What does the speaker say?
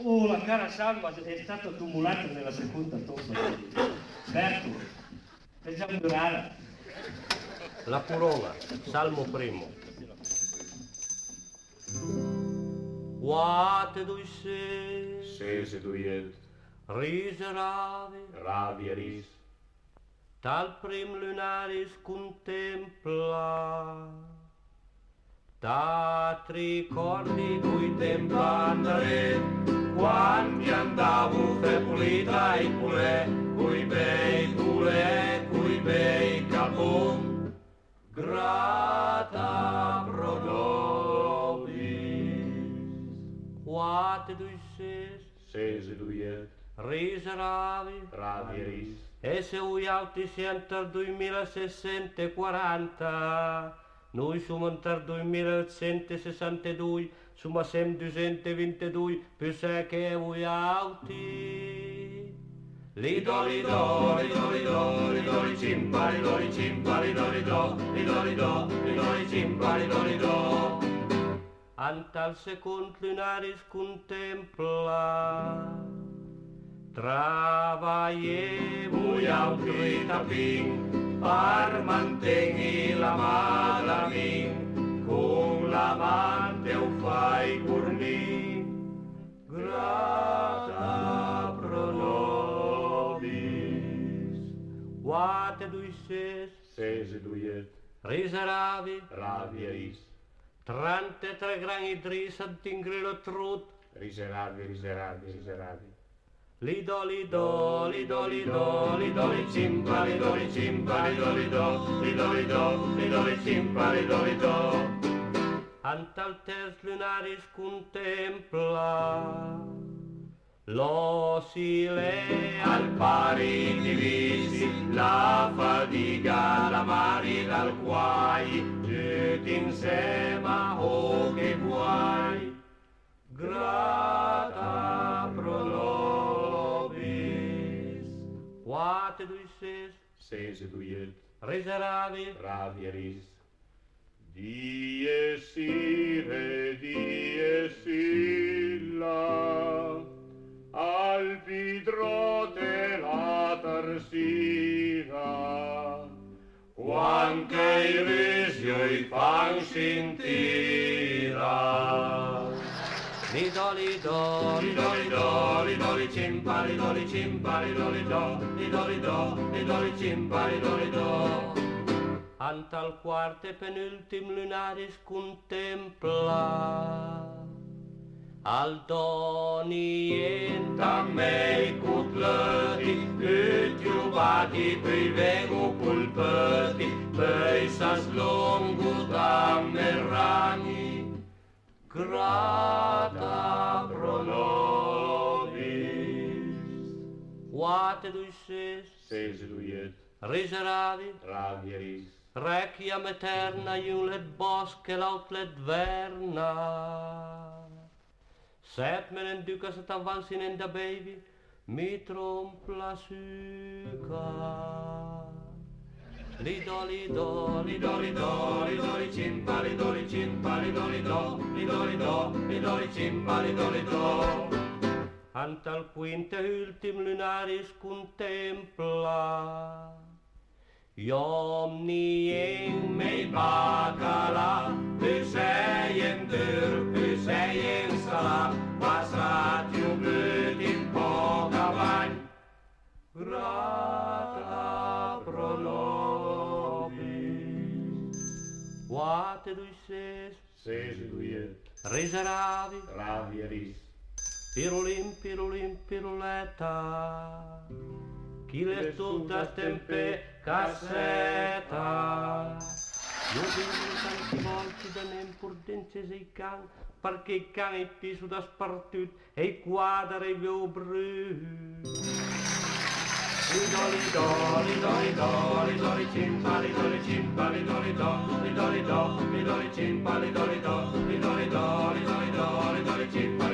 Oh, la cara salma è stata tumulata nella seconda tomba. Certo, è già murata. La Corona, Salmo primo. Quate dui Sese duiet, riseravi, ravieris, tal prim lunaris contempla, t'atri ricordi cui tempandare, quando andavo febolita e cui bei capon, grata pro nobis. quate dui Sese duiet, riseravi, ravieris, e se ui auti siamo 2640, noi siamo inter 2862, siamo sem 222, più se che ui auti. lido, cimpa, lido. Antal secund lunaris contempla, travaglievo Altri tapin, per mantenere la madre con l'amante o fai curni, grata pro nobis. quate dui Sese duiet, riseravi, ravieris, 33 grani dris ad ingrilo trut, riseravi. lido, Cimpa, lido. antal ters lunaris contempla, lo sile Al pari divisi, la fatica, la mari dal guai, tutti insieme, oh che guai, grata pro nobis. quate dui Sese duiet, riseravi, ravieris, dies illa, al vidro della tarsina, quanche i risio i fan scintilla. lido, Cimpa, lido. antal quarte penultim lunaris contempla, al donien Tammei cutlăti, cât iubati, păi vegu culpăti, păi s-as lungu tammerani, grata pro nobis. quate dui Sese duiet, riseravi, ravieris, requiem eterna iun let bosche laut let verna. Sep menen ducas et avansin en da baby, mi trompla suca. Lido, cimpa, lido. antal quinte ultim lunaris contempla, iomniem Mei bacala, Pysäjen sala, pasat iubit in poca vain, grata pro nobis. quate dui Sese duiet, riseravi, ravieris, piruletta, chi le stultas tempe casseta. Io vedo tanti volti da nem pur dences ei can, perché i can ei piso da spartut e i quadre ei veu brut. lido, cimpa, cimpa, cimpa, cimpa,